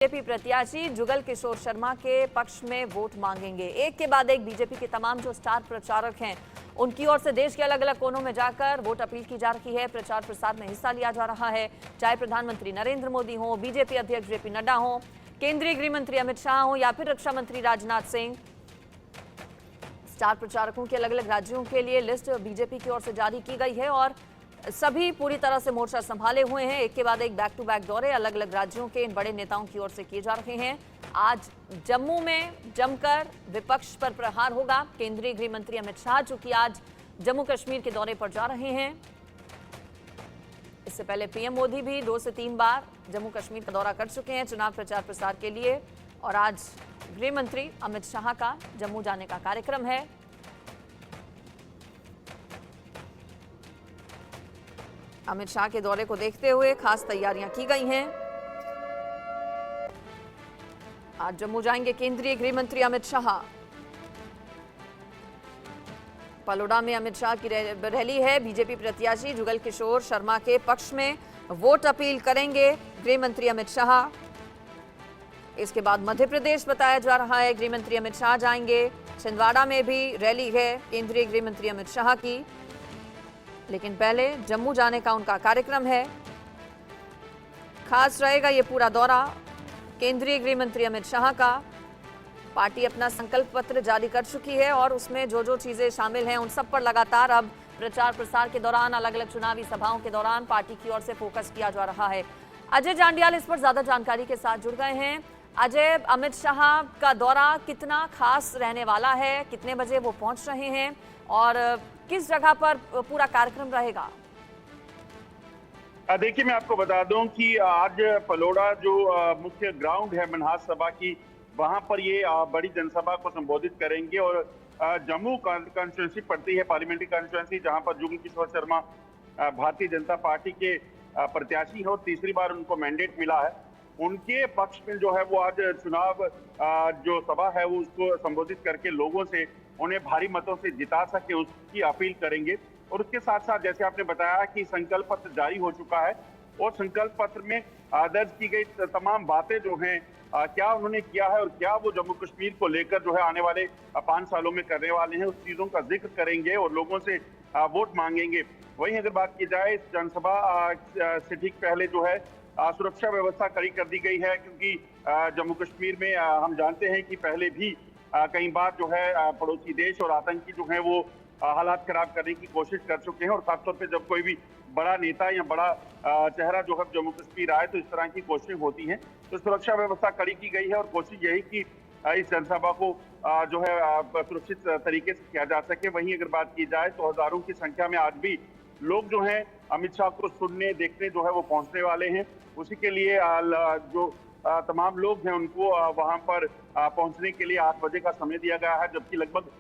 BJP प्रत्याशी जुगल किशोर शर्मा के पक्ष में वोट मांगेंगे। एक के बाद एक बीजेपी के तमाम जो स्टार प्रचारक हैं उनकी ओर से देश के अलग अलग कोनों में जाकर वोट अपील की जा रही है। प्रचार प्रसार में हिस्सा लिया जा रहा है, चाहे प्रधानमंत्री नरेंद्र मोदी हो, बीजेपी अध्यक्ष जेपी नड्डा हो, केंद्रीय गृह मंत्री अमित शाह हो या फिर रक्षा मंत्री राजनाथ सिंह। स्टार प्रचारकों के अलग अलग राज्यों के लिए लिस्ट बीजेपी की ओर से जारी की गई है और सभी पूरी तरह से मोर्चा संभाले हुए हैं। एक के बाद एक बैक टू बैक दौरे अलग अलग राज्यों के इन बड़े नेताओं की ओर से किए जा रहे हैं। आज जम्मू में जमकर विपक्ष पर प्रहार होगा। केंद्रीय गृह मंत्री अमित शाह चूंकि आज जम्मू कश्मीर के दौरे पर जा रहे हैं, इससे पहले पीएम मोदी भी 2 से 3 बार जम्मू कश्मीर का दौरा कर चुके हैं चुनाव प्रचार प्रसार के लिए, और आज गृह मंत्री अमित शाह का जम्मू जाने का कार्यक्रम है। अमित शाह के दौरे को देखते हुए खास तैयारियां की गई हैं। आज जम्मू जाएंगे केंद्रीय गृह मंत्री अमित शाह। पलोड़ा में अमित शाह की रैली है। बीजेपी प्रत्याशी जुगल किशोर शर्मा के पक्ष में वोट अपील करेंगे गृह मंत्री अमित शाह। इसके बाद मध्य प्रदेश बताया जा रहा है, गृह मंत्री अमित शाह जाएंगे। छिंदवाड़ा में भी रैली है केंद्रीय गृह मंत्री अमित शाह की, लेकिन पहले जम्मू जाने का उनका कार्यक्रम है। खास रहेगा ये पूरा दौरा केंद्रीय गृह मंत्री अमित शाह का। पार्टी अपना संकल्प पत्र जारी कर चुकी है और उसमें जो जो चीजें शामिल हैं उन सब पर लगातार अब प्रचार प्रसार के दौरान, अलग अलग चुनावी सभाओं के दौरान पार्टी की ओर से फोकस किया जा रहा है। अजय जांडियाल इस पर ज्यादा जानकारी के साथ जुड़ गए हैं। अजय, अमित शाह का दौरा कितना खास रहने वाला है, कितने बजे वो पहुंच रहे हैं और किस जगह पर पूरा कार्यक्रम रहेगा? देखिए, मैं आपको बता दूं कि आज पलोड़ा जो मुख्य ग्राउंड है मनहास सभा की, वहां पर ये बड़ी जनसभा को संबोधित करेंगे। और जम्मू कॉन्स्टिट्यूंसी पड़ती है, पार्लियामेंट्री कॉन्स्टिट्यूंसी, जहां पर जुगल किशोर शर्मा भारतीय जनता पार्टी के प्रत्याशी हैं और तीसरी बार उनको मैंडेट मिला है। उनके पक्ष में जो है वो आज चुनाव जो सभा है वो उसको संबोधित करके लोगों से उन्हें भारी मतों से जिता सके उसकी अपील करेंगे। और उसके साथ साथ जैसे आपने बताया कि संकल्प पत्र जारी हो चुका है और संकल्प पत्र में दर्ज की गई तमाम बातें जो हैं, क्या उन्होंने किया है और क्या वो जम्मू कश्मीर को लेकर जो है आने वाले 5 सालों में करने वाले हैं, उस चीजों का जिक्र करेंगे और लोगों से वोट मांगेंगे। वहीं अगर बात की जाए इस जनसभा से ठीक पहले जो है सुरक्षा व्यवस्था कड़ी कर दी गई है, क्योंकि जम्मू कश्मीर में हम जानते हैं कि पहले भी कई बार जो है पड़ोसी देश और आतंकी जो है वो हालात खराब करने की कोशिश कर चुके हैं। और खासतौर पे जब कोई भी बड़ा नेता या बड़ा चेहरा जो है जम्मू कश्मीर आए तो इस तरह की कोशिशें होती हैं। तो सुरक्षा व्यवस्था कड़ी की गई है और कोशिश यही कि इस जनसभा को जो है सुरक्षित तरीके से किया जा सके। वहीं अगर बात की जाए तो हजारों की संख्या में आज भी लोग जो हैं अमित शाह को सुनने देखने जो है वो पहुंचने वाले हैं। उसी के लिए जो तमाम लोग हैं उनको वहां पर पहुंचने के लिए 8 बजे का समय दिया गया है, जबकि लगभग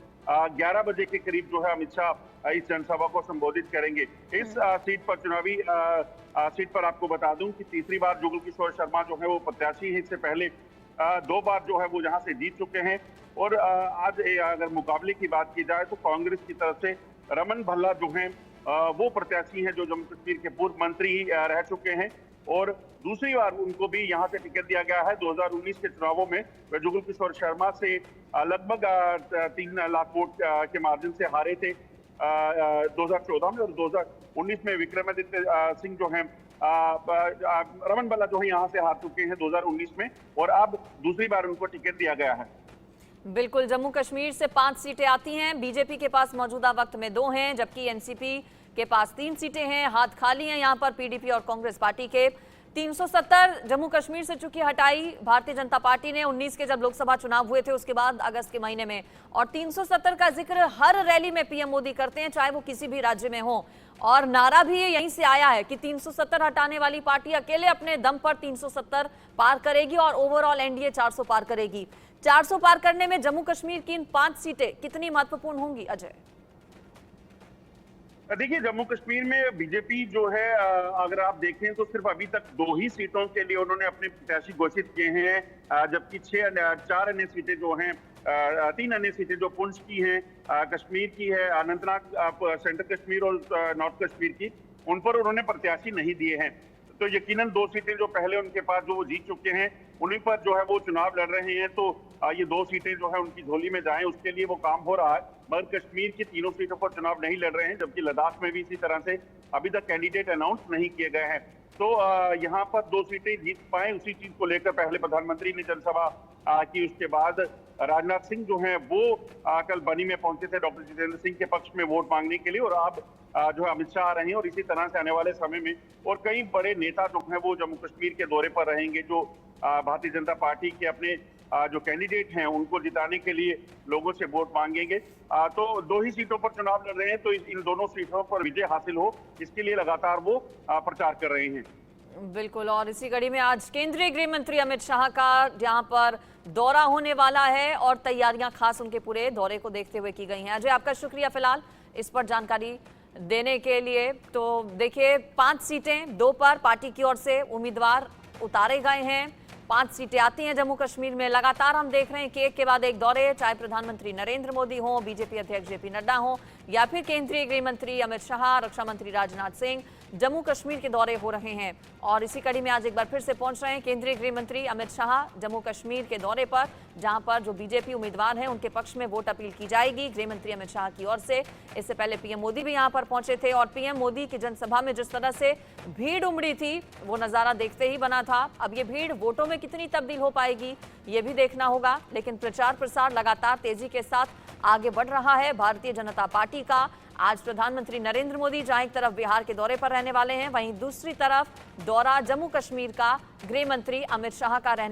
11 बजे के करीब जो है अमित शाह इस जनसभा को संबोधित करेंगे। इस सीट पर चुनावी सीट पर आपको बता दूं कि तीसरी बार जुगल किशोर शर्मा जो है वो प्रत्याशी है। इससे पहले 2 बार जो है वो यहाँ से जीत चुके हैं। और आज अगर मुकाबले की बात की जाए तो कांग्रेस की तरफ से रमन भल्ला जो है वो प्रत्याशी हैं जो जम्मू कश्मीर के पूर्व मंत्री रह चुके हैं और दूसरी बार उनको भी यहाँ से टिकट दिया गया है। 2019 के चुनावों में वे जुगल किशोर शर्मा से लगभग 3 लाख वोट के मार्जिन से हारे थे 2014 में, और 2019 में विक्रमादित्य सिंह जो हैं रमन भल्ला जो है यहाँ से हार चुके हैं 2019 में, और अब दूसरी बार उनको टिकट दिया गया है। बिल्कुल, जम्मू कश्मीर से 5 सीटें आती हैं। बीजेपी के पास मौजूदा वक्त में 2 हैं, जबकि एनसीपी के पास 3 सीटें हैं। हाथ खाली हैं यहाँ पर पीडीपी और कांग्रेस पार्टी के। 370 जम्मू कश्मीर से चूंकि हटाई भारतीय जनता पार्टी ने 19 के जब लोकसभा चुनाव हुए थे उसके बाद अगस्त के महीने में, और 370 का जिक्र हर रैली में पीएम मोदी करते हैं, चाहे वो किसी भी राज्य में हो। और नारा भी यहीं से आया है कि 370 हटाने वाली पार्टी अकेले अपने दम पर 370 पार करेगी और ओवरऑल एनडीए 400 पार करेगी। 400 पार करने में जम्मू कश्मीर की इन 5 सीटें कितनी महत्वपूर्ण होंगी अजय? देखिए, जम्मू कश्मीर में बीजेपी जो है अगर आप देखें तो सिर्फ अभी तक 2 ही सीटों के लिए उन्होंने अपने प्रत्याशी घोषित किए हैं, जबकि 4 अन्य सीटें जो हैं 3 अन्य सीटें जो पुंछ की हैं, कश्मीर की है, अनंतनाग, सेंट्रल कश्मीर और नॉर्थ कश्मीर की, उन पर उन्होंने प्रत्याशी नहीं दिए हैं। तो यकीनन 2 सीटें जो पहले उनके पास जो वो जीत चुके हैं, उन्हीं पर जो है वो चुनाव लड़ रहे हैं। तो ये 2 सीटें जो है उनकी झोली में जाएं, उसके लिए वो काम हो रहा है। मगर कश्मीर की तीनों सीटों पर चुनाव नहीं लड़ रहे हैं, जबकि लद्दाख में भी इसी तरह से अभी तक कैंडिडेट अनाउंस नहीं किए गए हैं। तो यहाँ पर 2 सीटें जीत पाए, उसी चीज को लेकर पहले प्रधानमंत्री ने जनसभा की। उसके बाद राजनाथ सिंह जो हैं वो कल बनी में पहुंचे थे डॉक्टर जितेंद्र सिंह के पक्ष में वोट मांगने के लिए, और अब जो है अमित शाह आ रहे हैं। और इसी तरह से आने वाले समय में और कई बड़े नेता जो हैं वो जम्मू कश्मीर के दौरे पर रहेंगे, जो भारतीय जनता पार्टी के अपने जो कैंडिडेट हैं उनको जिताने के लिए लोगों से वोट मांगेंगे। तो 2 ही सीटों पर चुनाव लड़ रहे हैं, तो इन दोनों सीटों पर विजय हासिल हो, इसके लिए लगातार वो प्रचार कर रहे हैं। बिल्कुल, और इसी कड़ी में आज केंद्रीय गृह मंत्री अमित शाह का यहाँ पर दौरा होने वाला है और तैयारियां खास उनके पूरे दौरे को देखते हुए की गई हैं। अजय, आपका शुक्रिया फिलहाल इस पर जानकारी देने के लिए। तो देखिए, 5 सीटें 2 पर पार्टी की ओर से उम्मीदवार उतारे गए हैं। 5 सीटें आती हैं जम्मू कश्मीर में। लगातार हम देख रहे हैं कि एक के बाद एक दौरे, चाहे प्रधानमंत्री नरेंद्र मोदी हो, बीजेपी अध्यक्ष जेपी नड्डा हो, या फिर केंद्रीय गृह मंत्री अमित शाह, रक्षा मंत्री राजनाथ सिंह, जम्मू कश्मीर के दौरे हो रहे हैं। और इसी कड़ी में आज एक बार फिर से पहुंच रहे हैं केंद्रीय गृह मंत्री अमित शाह जम्मू कश्मीर के दौरे पर, जहां पर जो बीजेपी उम्मीदवार हैं उनके पक्ष में वोट अपील की जाएगी गृह मंत्री अमित शाह की ओर से। इससे पहले पीएम मोदी भी यहां पर पहुंचे थे, और पीएम मोदी की जनसभा में जिस तरह से भीड़ उमड़ी थी वो नजारा देखते ही बना था। अब ये भीड़ वोटों में कितनी तब्दील हो पाएगी ये भी देखना होगा, लेकिन प्रचार प्रसार लगातार तेजी के साथ आगे बढ़ रहा है भारतीय जनता पार्टी का। आज प्रधानमंत्री नरेंद्र मोदी जहां एक तरफ बिहार के दौरे पर रहने वाले हैं, वहीं दूसरी तरफ दौरा जम्मू कश्मीर का गृह मंत्री अमित शाह का रहने